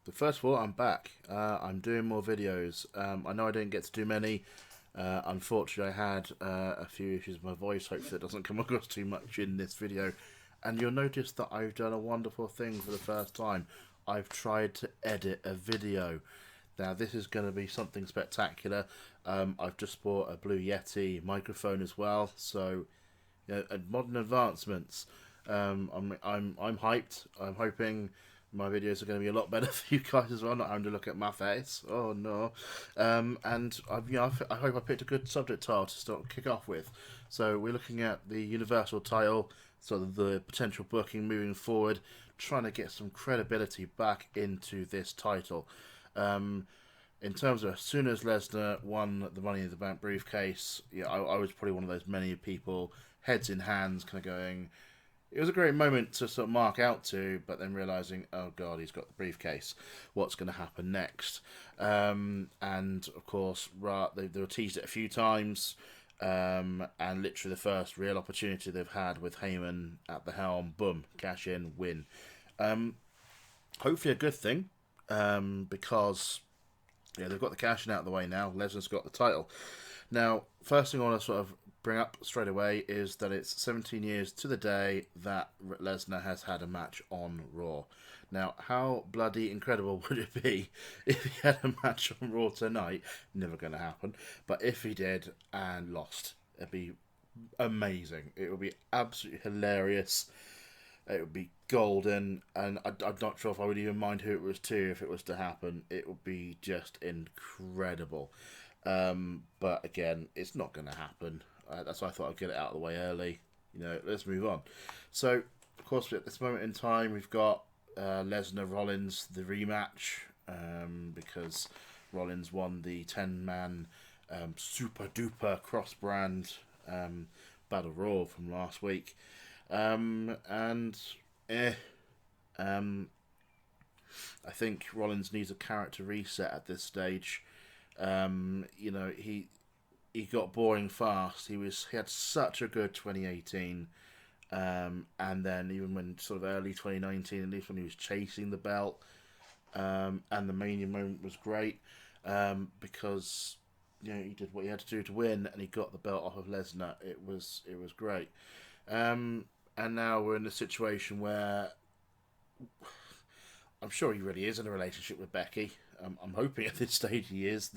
But first of all, I'm back. I'm doing more videos. I know I didn't get to do many. Unfortunately, I had a few issues with my voice. Hopefully, it doesn't come across too much in this video. And you'll notice that I've done a wonderful thing for the first time. I've tried to edit a video. Now, this is going to be something spectacular. I've just bought a Blue Yeti microphone as well. So, modern advancements. I'm hyped. I'm hoping my videos are going to be a lot better for you guys as well, not having to look at my face. Oh no! And I hope I picked a good subject title to start kick off with. So we're looking at the Universal title, sort of the potential booking moving forward, trying to get some credibility back into this title. In terms of as soon as Lesnar won the Money in the Bank briefcase, I was probably one of those many people, heads in hands, kind of going. It was a great moment to sort of mark out to, but then realising, oh god, he's got the briefcase. What's going to happen next? And of course, they were teased it a few times, and literally the first real opportunity they've had with Heyman at the helm, boom, cash in, win. Hopefully a good thing, because they've got the cash in out of the way now. Lesnar's got the title. Now, first thing I want to sort of bring up straight away is that it's 17 years to the day that Lesnar has had a match on Raw. Now, how bloody incredible would it be if he had a match on Raw tonight? Never going to happen. But if he did and lost, it'd be amazing. It would be absolutely hilarious. It would be golden, and I'm not sure if I would even mind who it was to if it was to happen. It would be just incredible. But again, it's not going to happen. That's why I thought I'd get it out of the way early. Let's move on. So, of course, at this moment in time, we've got Lesnar Rollins, the rematch, because Rollins won the 10-man super duper cross brand Battle Royal from last week. I think Rollins needs a character reset at this stage. He got boring fast. He had such a good 2018, and then even when sort of early 2019, at least when he was chasing the belt, and the Mania moment was great, because he did what he had to do to win, and he got the belt off of Lesnar. It was great, and now we're in a situation where I'm sure he really is in a relationship with Becky. I'm hoping at this stage he is.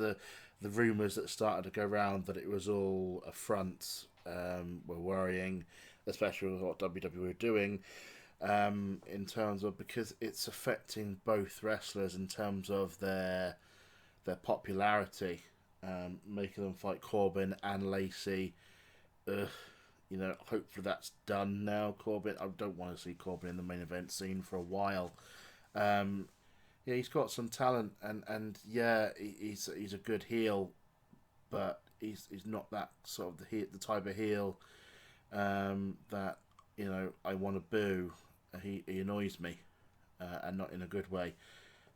The rumours that started to go around that it was all a front were worrying, especially with what WWE were doing, in terms of, because it's affecting both wrestlers in terms of their popularity, making them fight Corbin and Lacey. Hopefully that's done now. Corbin, I don't want to see Corbin in the main event scene for a while. He's got some talent, and he's a good heel, but he's not that sort of the type of heel that I want to boo. He annoys me, and not in a good way.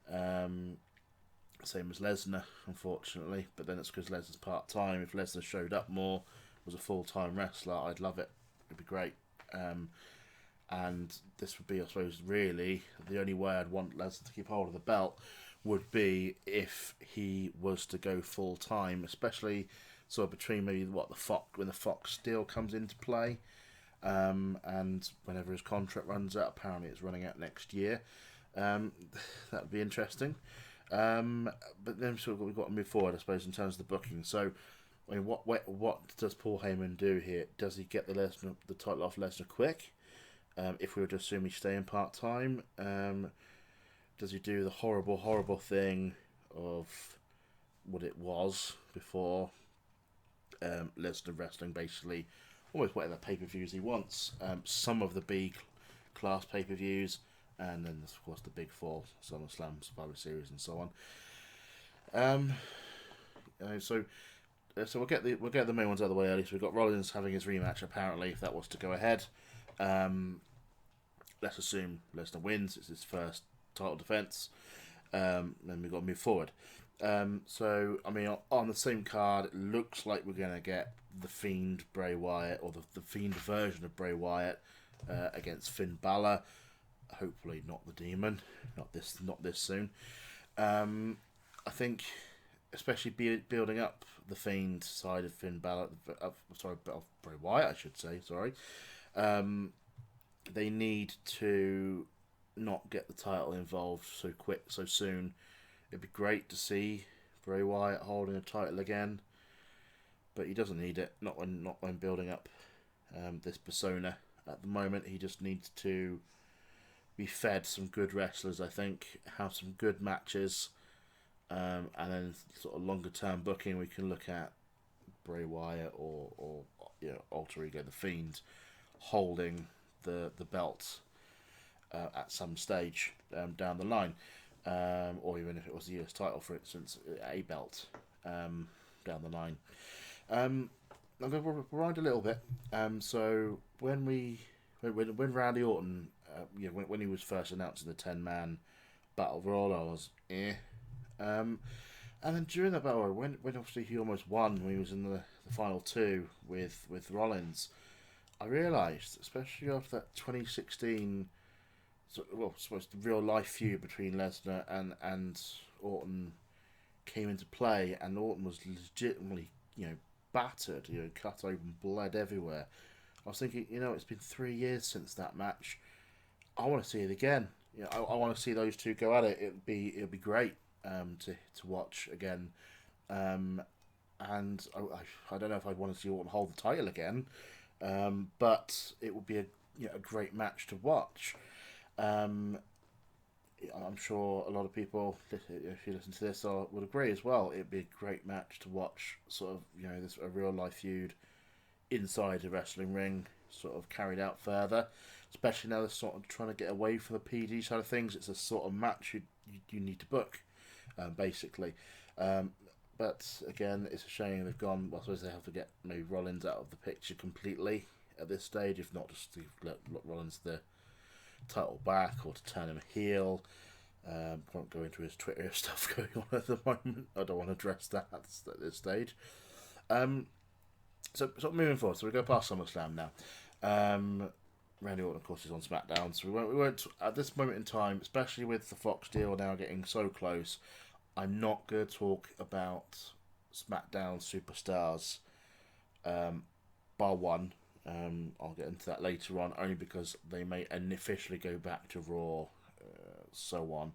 Same as Lesnar, unfortunately, but then it's because Lesnar's part time. If Lesnar showed up more, was a full time wrestler, I'd love it. It'd be great. And this would be, I suppose, really the only way I'd want Lesnar to keep hold of the belt would be if he was to go full time, especially sort of between maybe when the Fox deal comes into play, and whenever his contract runs out. Apparently, it's running out next year. That would be interesting. But then we've got to move forward, I suppose, in terms of the booking. So, I mean, what does Paul Heyman do here? Does he get the title off Lesnar quick? If we were to assume he's staying part-time, does he do the horrible thing of what it was before, Lesnar wrestling basically almost whatever pay-per-views he wants, some of the B-class pay-per-views, and then of course the big four, SummerSlam, Survivor Series, and so on. So we'll get the main ones out of the way early. So we've got Rollins having his rematch, apparently, if that was to go ahead. Let's assume Lesnar wins. It's his first title defense. Then we've got to move forward. So, I mean, on the same card, it looks like we're going to get the Fiend Bray Wyatt, or the Fiend version of Bray Wyatt, against Finn Balor. Hopefully not the Demon, not this soon. I think, especially building up the Fiend side of Finn Balor, of Bray Wyatt, I should say. Sorry, they need to not get the title involved so soon. It'd be great to see Bray Wyatt holding a title again, but he doesn't need it. Not when building up this persona. At the moment, he just needs to be fed some good wrestlers. I think have some good matches, and then sort of longer term booking. We can look at Bray Wyatt or alter ego the Fiend holding the belt at some stage down the line, or even if it was the US title, for instance, a belt down the line. I'm going to rewind a little bit. So when Randy Orton, when he was first announced in the 10-man battle royal, I was and then during the battle, when obviously he almost won when he was in the final two with Rollins, I realised, especially after that 2016, supposed the real life feud between Lesnar and Orton came into play, and Orton was legitimately, battered, cut open, bled everywhere. I was thinking, it's been 3 years since that match. I want to see it again. I want to see those two go at it. It'd be great to watch again. And I don't know if I'd want to see Orton hold the title again, but it would be a great match to watch. I'm sure a lot of people, if you listen to this, would agree as well. It'd be a great match to watch, sort of, a real life feud inside the wrestling ring, sort of carried out further. Especially now they're sort of trying to get away from the PG side of things. It's a sort of match you need to book, basically. But again, it's a shame they've gone. Well, I suppose they have to get maybe Rollins out of the picture completely at this stage, if not just to let Rollins the title back or to turn him heel. Won't go into his Twitter stuff going on at the moment. I don't want to address that at this stage. So moving forward, so we go past SummerSlam now. Randy Orton, of course, is on SmackDown, so we won't at this moment in time, especially with the Fox deal now getting so close. I'm not going to talk about SmackDown superstars, bar one. I'll get into that later on, only because they may unofficially go back to Raw, so on.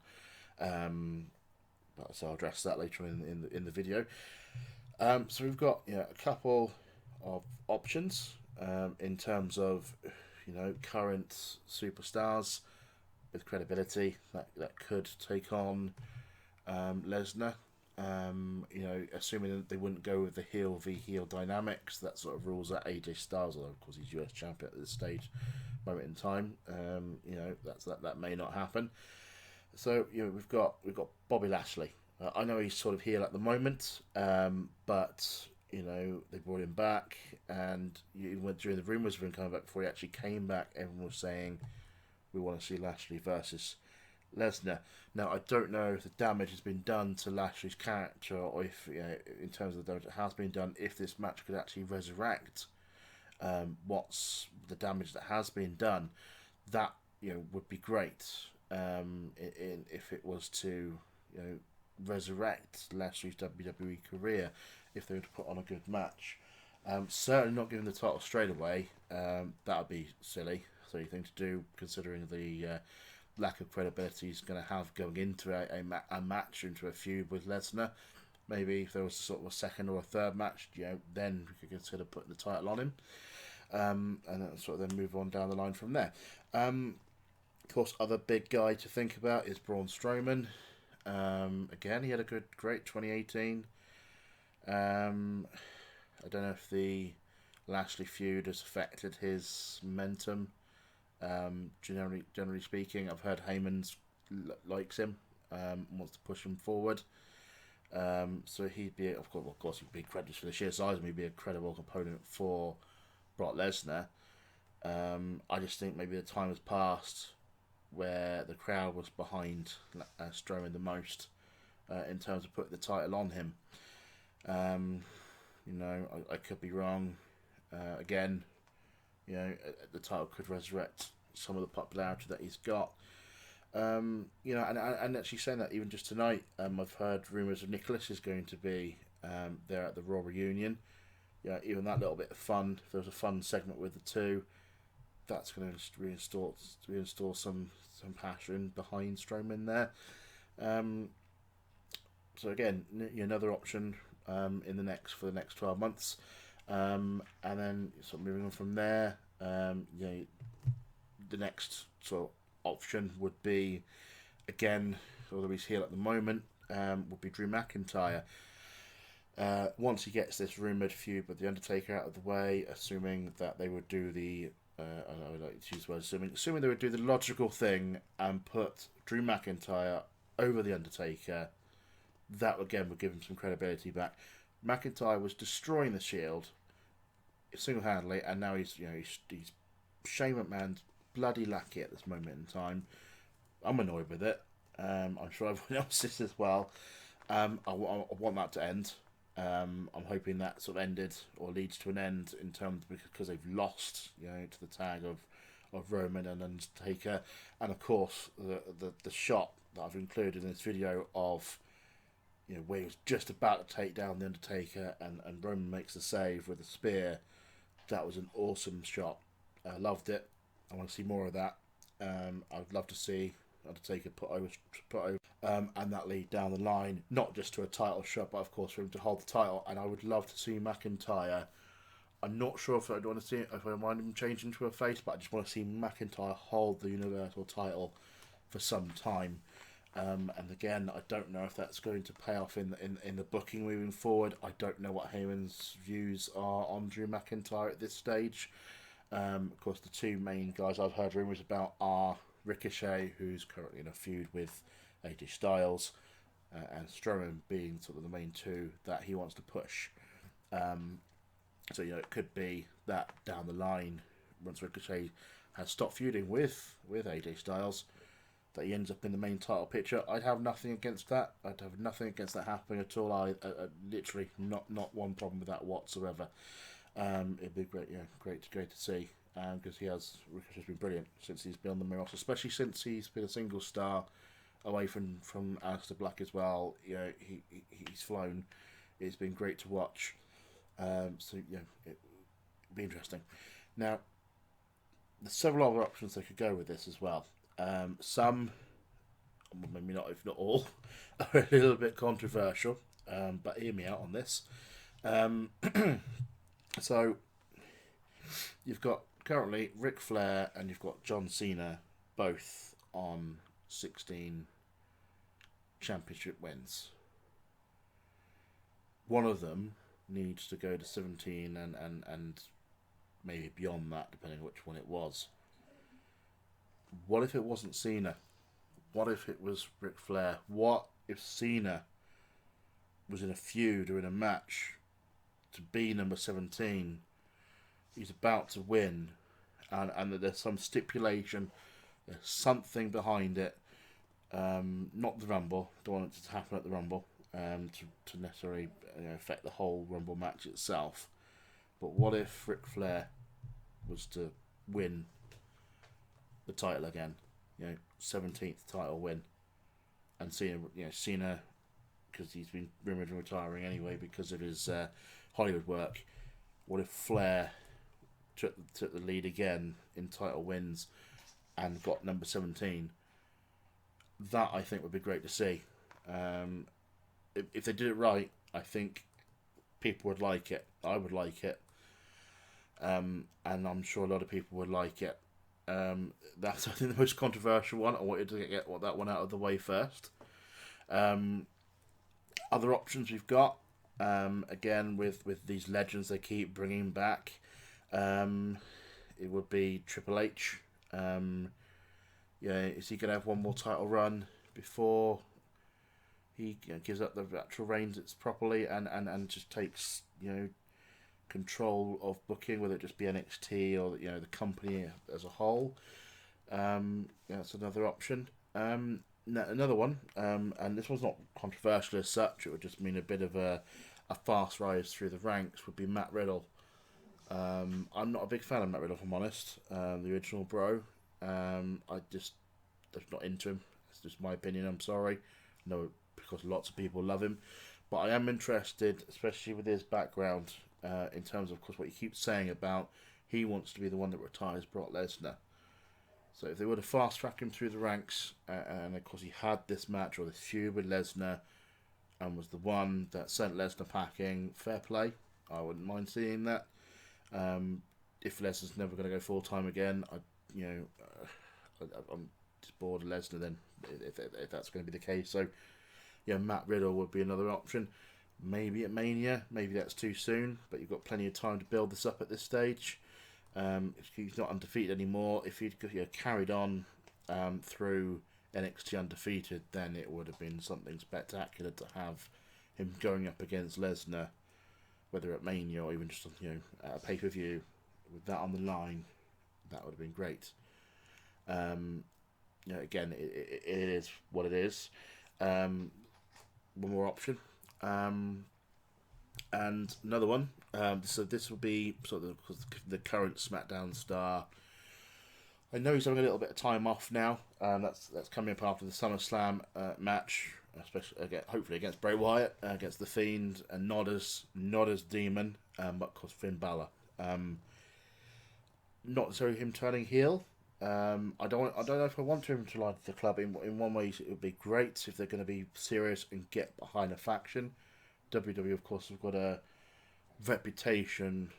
So I'll address that later in the video. So we've got a couple of options in terms of current superstars with credibility that could take on Lesnar. Assuming that they wouldn't go with the heel v heel dynamics, that sort of rules out AJ Styles, although of course he's US champion at this stage, moment in time. That may not happen. So we've got Bobby Lashley. I know he's sort of heel at the moment, but they brought him back, and during the rumours of him coming back, before he actually came back, everyone was saying we want to see Lashley versus Lesnar. Now, I don't know if the damage has been done to Lashley's character, or if, in terms of the damage that has been done, if this match could actually resurrect what's the damage that has been done. That would be great if it was to resurrect Lashley's WWE career, if they were to put on a good match. Certainly not giving the title straight away. That would be silly thing to do, considering the lack of credibility he's going to have going into a match, into a feud with Lesnar. Maybe if there was sort of a second or a third match, then we could consider putting the title on him, and then sort of then move on down the line from there. Of course, other big guy to think about is Braun Strowman. Again, he had a great 2018. I don't know if the Lashley feud has affected his momentum. Generally speaking, I've heard Heyman likes him, wants to push him forward. So he'd be, of course, he'd be credited for the sheer size, and he'd be a credible component for Brock Lesnar. I just think maybe the time has passed where the crowd was behind Strowman the most in terms of putting the title on him. I could be wrong. Again, the title could resurrect some of the popularity that he's got. You know, and actually saying that, even just tonight, I've heard rumours of Nicholas is going to be there at the Raw reunion. Yeah, even that little bit of fun. If there was a fun segment with the two, that's going to reinstall some passion behind Strowman there. Um, so again, another option in for the next 12 months, and then sort of moving on from there. The next sort of option would be, again, although he's heel at the moment, would be Drew McIntyre. Once he gets this rumoured feud with The Undertaker out of the way, assuming that they would do the I would like to use the word assuming they would do the logical thing and put Drew McIntyre over The Undertaker, that again would give him some credibility back. McIntyre was destroying the Shield single-handedly, and now he's Shane McMahon's bloody lackey at this moment in time. I'm annoyed with it. I'm sure everyone else is as well. I want that to end. I'm hoping that sort of ended or leads to an end in terms because they've lost, to the tag of Roman and Undertaker, and of course the shot that I've included in this video of where he was just about to take down the Undertaker and Roman makes the save with a spear. That was an awesome shot. I loved it. I want to see more of that. I'd love to see Undertaker put over, and that lead down the line, not just to a title shot, but of course for him to hold the title. And I would love to see McIntyre. I'm not sure if I mind him changing to a face, but I just want to see McIntyre hold the Universal title for some time. And again, I don't know if that's going to pay off in the booking moving forward. I don't know what Heyman's views are on Drew McIntyre at this stage. Of course, the two main guys I've heard rumours about are Ricochet, who's currently in a feud with AJ Styles, and Strowman being sort of the main two that he wants to push. So it could be that down the line, once Ricochet has stopped feuding with AJ Styles, that he ends up in the main title picture. I'd have nothing against that. I'd have nothing against that happening at all. I literally not one problem with that whatsoever. It'd be great to see, because Ricochet's been brilliant since he's been on the main roster, especially since he's been a single star away from Aleister Black as well. He's flown. It's been great to watch. It'd be interesting. Now, there's several other options they could go with this as well. Some, maybe not, if not all, are a little bit controversial, but hear me out on this. So, you've got currently Ric Flair and you've got John Cena, both on 16 championship wins. One of them needs to go to 17 and maybe beyond that, depending on which one it was. What if it wasn't Cena? What if it was Ric Flair? What if Cena was in a feud or in a match to be number 17? He's about to win, and there's some stipulation, there's something behind it. Not the Rumble. Don't want it to happen at the Rumble to necessarily affect the whole Rumble match itself. But what if Ric Flair was to win the title again? 17th title win, and Cena, because he's been rumoured of retiring anyway because of his Hollywood work. What if Flair took the lead again in title wins and got number 17? That, I think, would be great to see. If they did it right, I think people would like it. I would like it. And I'm sure a lot of people would like it. That's, I think, the most controversial one. I wanted to get that one out of the way first. Other options we've got, again, with these legends they keep bringing back, it would be Triple H. Is he going to have one more title run before he gives up the actual reins properly and just takes control of booking, whether it just be NXT or the company as a whole? That's another option. Another one, and this one's not controversial as such, it would just mean a bit of a fast rise through the ranks, would be Matt Riddle. I'm not a big fan of Matt Riddle, if I'm honest. The original Bro. I not into him. That's just my opinion. I'm sorry. No, because lots of people love him, but I am interested, especially with his background, in terms of course what he keeps saying about he wants to be the one that retires Brock Lesnar. So if they were to fast track him through the ranks, and of course he had this match or this feud with Lesnar, and was the one that sent Lesnar packing, fair play. I wouldn't mind seeing that. If Lesnar's never going to go full time again, I'm just bored of Lesnar then, if that's going to be the case. So, yeah, Matt Riddle would be another option. Maybe at Mania, maybe that's too soon, but you've got plenty of time to build this up at this stage. If he's not undefeated anymore, if he'd carried on through NXT undefeated, then it would have been something spectacular to have him going up against Lesnar, whether at Mania or even just at a pay-per-view, with that on the line. That would have been great. Again, it is what it is. One more option, and another one. So this will be sort of the current SmackDown star. I know he's having a little bit of time off now. That's coming up after the SummerSlam match, especially hopefully against Bray Wyatt, against the Fiend, and not as Demon, but of course Finn Balor. Not necessarily him turning heel. I don't know if I want him to like the club. In one way, it would be great if they're going to be serious and get behind a faction. WWE, of course, have got a reputation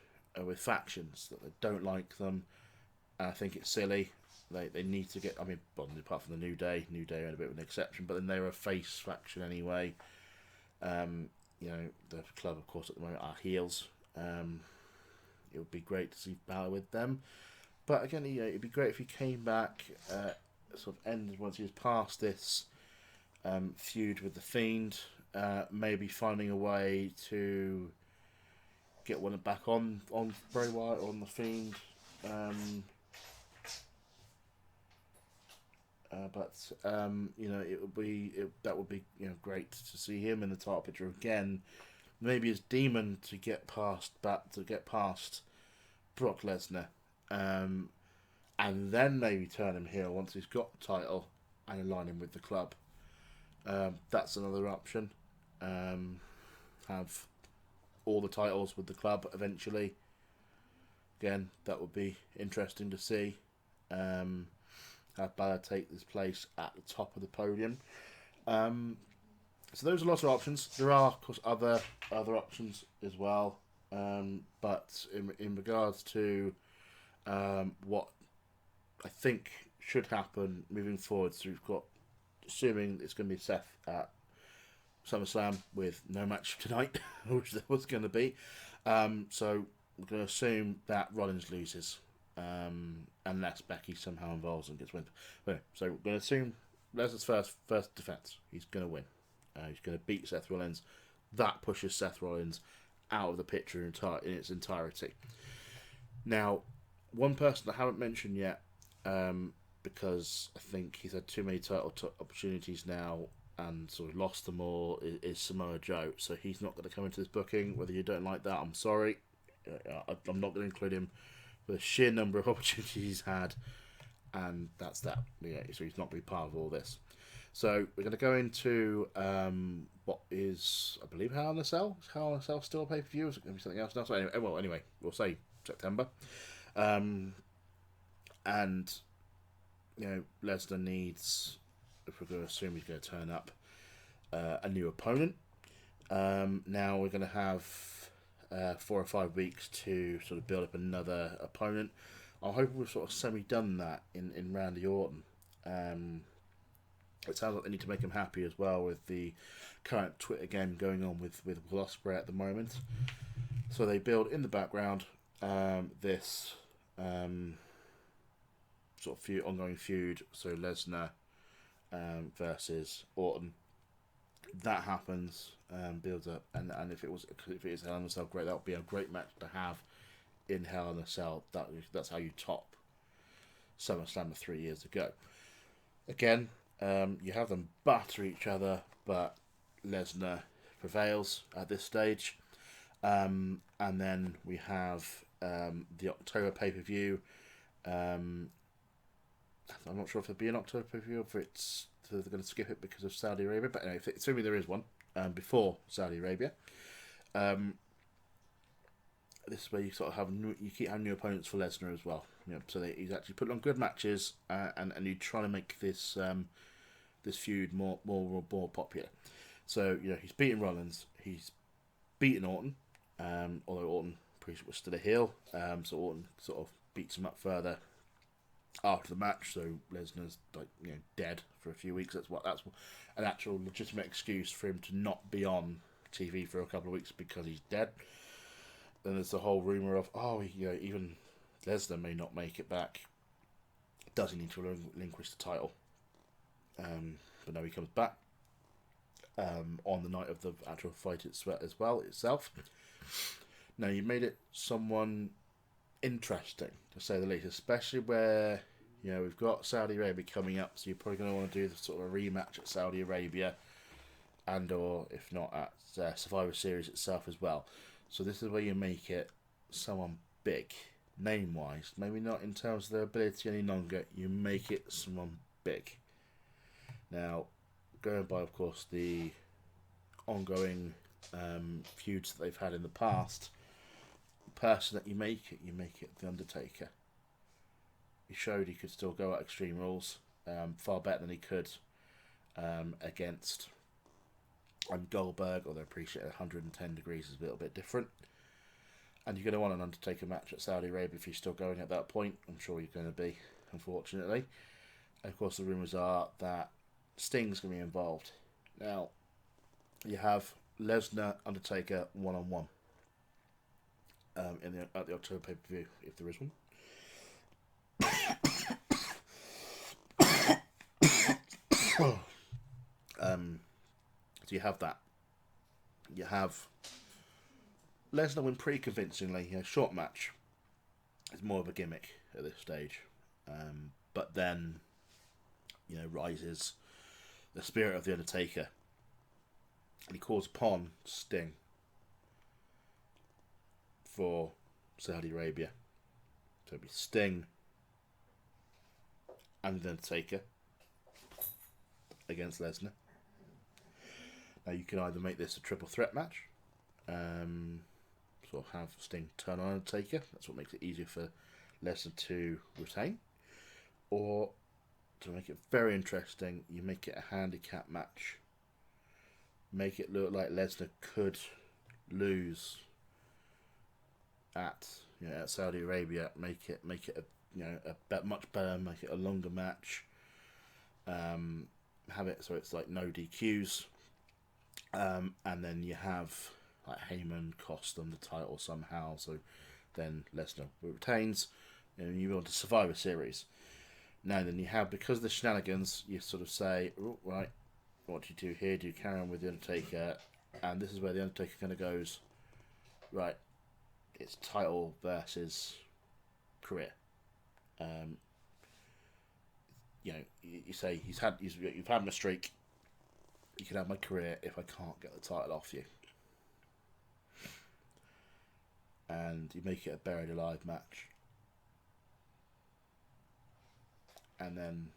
with factions that they don't like them. And I think it's silly. They need to get. I mean, apart from the New Day are a bit of an exception, but then they're a face faction anyway. The club, of course, at the moment are heels. It would be great to see Balor with them. But again, it'd be great if he came back, sort of ended once he was past this feud with the Fiend, maybe finding a way to get one back on Bray Wyatt or on the Fiend. That would be great to see him in the title picture again. Maybe as Demon to get past Brock Lesnar, and then maybe turn him heel once he's got the title and align him with the club. That's another option. Have all the titles with the club eventually. Again, that would be interesting to see. Have Balor take this place at the top of the podium. So those are lots of options. There are, of course, other options as well. But in regards to what I think should happen moving forward, so we've got, assuming it's going to be Seth at SummerSlam with no match tonight, which there was going to be. So we're going to assume that Rollins loses, unless Becky somehow involves and gets win. Anyway, so we're going to assume Lesnar's first defense. He's going to win. He's going to beat Seth Rollins. That pushes Seth Rollins out of the picture in its entirety. Now, one person I haven't mentioned yet, because I think he's had too many title opportunities now and sort of lost them all, is Samoa Joe. So he's not going to come into this booking. Whether you don't like that, I'm sorry. I'm not going to include him for the sheer number of opportunities he's had, and that's that. So he's not going to be part of all this. So we're going to go into what is, I believe, Hell in a Cell. Is Hell in a Cell still a pay-per-view? Is it going to be something else now? So anyway, we'll say September. And Lesnar needs, if we're going to assume he's going to turn up, a new opponent. Now we're going to have 4 or 5 weeks to sort of build up another opponent. I'm hoping we've sort of semi-done that in Randy Orton. It sounds like they need to make him happy as well with the current Twitter game going on with Will Ospreay at the moment. So they build in the background this sort of ongoing feud. So Lesnar versus Orton. That happens, builds up, and if it is Hell in a Cell, great. That would be a great match to have in Hell in a Cell. That's how you top SummerSlam 3 years ago. Again, you have them batter each other, but Lesnar prevails at this stage. And then we have the October pay-per-view. I'm not sure if there'll be an October pay-per-view, or if they're going to skip it because of Saudi Arabia. But anyway, assuming there is one before Saudi Arabia, this is where you sort of have you keep having new opponents for Lesnar as well. So he's actually putting on good matches, and you try to make this this feud more popular. So he's beaten Rollins, he's beaten Orton, although Orton was still a heel. So Orton sort of beats him up further after the match. So Lesnar's dead for a few weeks. That's an actual legitimate excuse for him to not be on TV for a couple of weeks because he's dead. Then there's the whole rumor of even Lesnar may not make it back. Does he need to relinquish the title? But no, he comes back on the night of the actual fight itself. Now, you made it someone interesting, to say the least, especially where we've got Saudi Arabia coming up, so you're probably going to want to do the sort of a rematch at Saudi Arabia, and or if not at Survivor Series itself as well. So this is where you make it someone big, name-wise. Maybe not in terms of their ability any longer. You make it someone big. Now, going by, of course, the ongoing feuds that they've had in the past, the person that you make it The Undertaker. He showed he could still go at Extreme Rules far better than he could against Goldberg, although I appreciate 110 degrees is a little bit different. And you're going to want an Undertaker match at Saudi Arabia if you're still going at that point. I'm sure you're going to be, unfortunately. And of course, the rumours are that Sting's going to be involved. Now, you have Lesnar, Undertaker, one-on-one at the October pay-per-view, if there is one. So you have that. You have Lesnar win pretty convincingly. Short match. It's more of a gimmick at this stage. But then, rises the spirit of the Undertaker. And he calls upon Sting for Saudi Arabia. So it'll be Sting and the Undertaker against Lesnar. Now you can either make this a triple threat match, sort of have Sting turn on Undertaker. That's what makes it easier for Lesnar to retain. Or to make it very interesting, you make it a handicap match. Make it look like Lesnar could lose at Saudi Arabia. Make it a much better. Make it a longer match. Have it so it's like no DQs. And then you have like Heyman cost them the title somehow, so then Lesnar retains, and you want to Survivor Series. Now then you have, because of the shenanigans, you sort of say, oh, right, what do you do here? Do you carry on with the Undertaker? And this is where the Undertaker kind of goes, right, it's title versus career. You say you've had my streak. You can have my career if I can't get the title off you. And you make it a buried alive match. And then,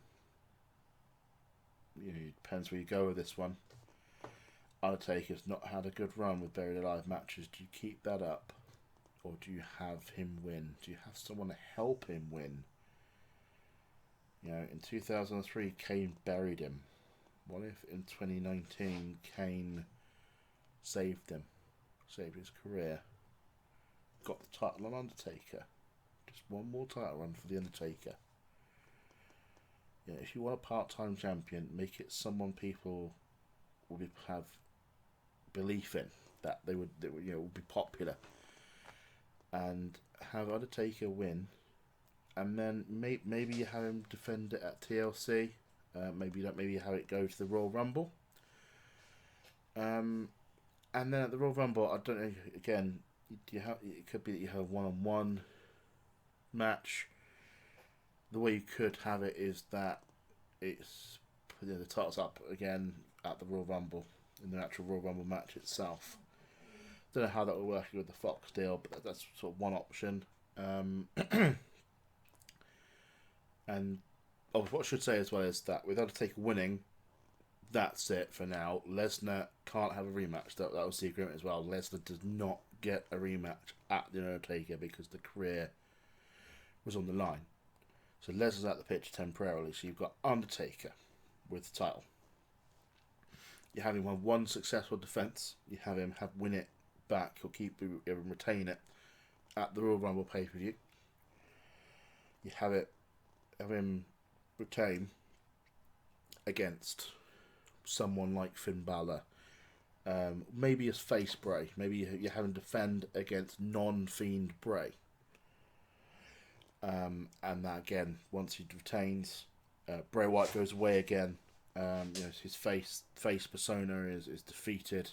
it depends where you go with this one. Undertaker's not had a good run with buried alive matches. Do you keep that up? Or do you have him win? Do you have someone to help him win? In 2003, Kane buried him. What if in 2019 Kane saved him, saved his career, got the title on Undertaker? Just one more title run for the Undertaker. If you want a part-time champion, make it someone people will have belief in, that they would would be popular, and have Undertaker win, and then maybe you have him defend it at TLC. Maybe you have it go to the Royal Rumble. And then at the Royal Rumble, I don't know. Again, it could be that you have a one-on-one match. The way you could have it is that it's the title's up again at the Royal Rumble, in the actual Royal Rumble match itself. Don't know how that will work with the Fox deal, but that's sort of one option. And Oh, what I should say as well is that with Undertaker winning, that's it for now. Lesnar can't have a rematch. That was the agreement as well. Lesnar does not get a rematch at the Undertaker because the career was on the line. So Lesnar's out the picture temporarily. So you've got Undertaker with the title. You have him on one successful defense. You have him win it back or retain it at the Royal Rumble pay-per-view. You have him retain against someone like Finn Balor. Maybe as face Bray. Maybe you have him defend against non-Fiend Bray. And that again, once he retains, Bray Wyatt goes away again. His face persona is defeated,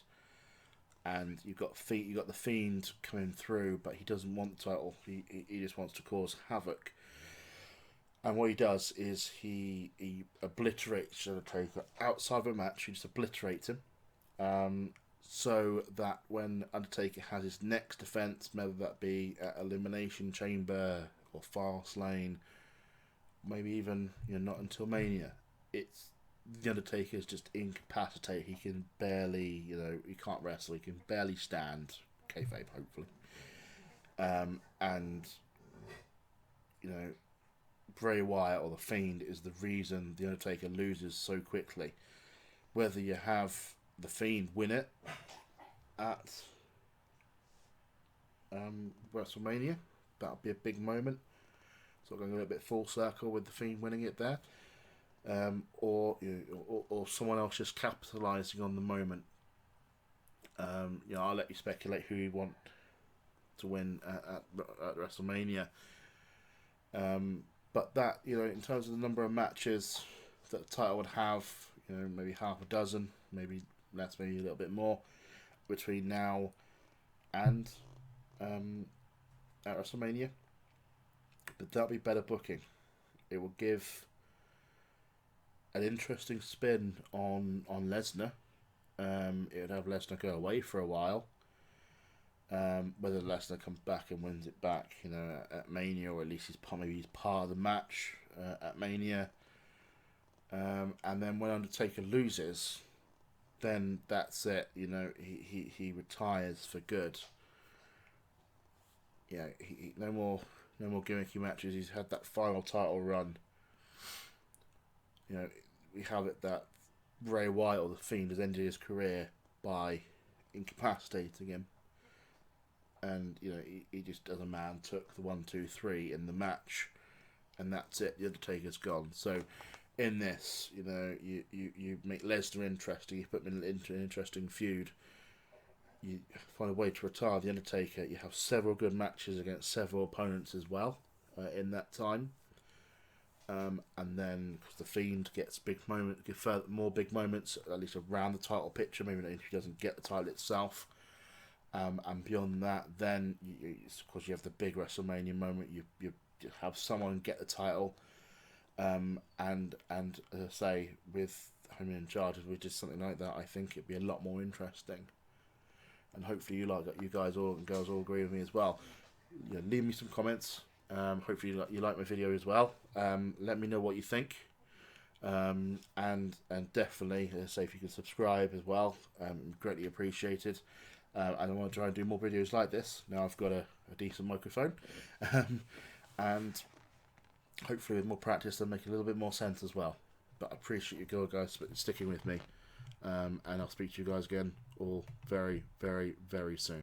and you've got the Fiend coming through, but he doesn't want the title. He just wants to cause havoc. And what he does is he obliterates Undertaker outside of a match. He just obliterates him, so that when Undertaker has his next defense, whether that be at Elimination Chamber or Fastlane, maybe even not until Mania, it's the Undertaker is just incapacitated. He can barely, he can't wrestle. He can barely stand. Kayfabe, hopefully. And Bray Wyatt or the Fiend is the reason the Undertaker loses so quickly. Whether you have the Fiend win it at WrestleMania, that'll be a big moment. So I'm going a little bit full circle with the Fiend winning it there. Or someone else just capitalising on the moment. I'll let you speculate who you want to win at WrestleMania. But that, in terms of the number of matches that the title would have, maybe half a dozen, maybe less, maybe a little bit more, between now and at WrestleMania. But that'll be better booking. It will give an interesting spin on Lesnar. It would have Lesnar go away for a while. Whether Lesnar comes back and wins it back, at Mania, or at least he's part of the match at Mania. And then when Undertaker loses, then that's it. He retires for good. No more gimmicky matches. He's had that final title run. We have it that Bray Wyatt or the Fiend has ended his career by incapacitating him. And he just as a man took the 1, 2, 3 in the match, and that's it. The Undertaker's gone. So in this, you make Lesnar interesting. You put him into an interesting feud. You find a way to retire the Undertaker. You have several good matches against several opponents as well in that time. And then the Fiend gets more big moments, at least around the title picture. Maybe if he doesn't get the title itself. And beyond that, then of course you have the big WrestleMania moment. You have someone get the title, and as I say, with him in charge, with just something like that, I think it'd be a lot more interesting. And hopefully you guys all and girls all agree with me as well. Leave me some comments. Hopefully you like my video as well. Let me know what you think. And definitely say if you can subscribe as well, greatly appreciated. And I want to try and do more videos like this. Now I've got a decent microphone. And hopefully with more practice they'll make a little bit more sense as well. But I appreciate you guys sticking with me. And I'll speak to you guys again all very, very, very soon.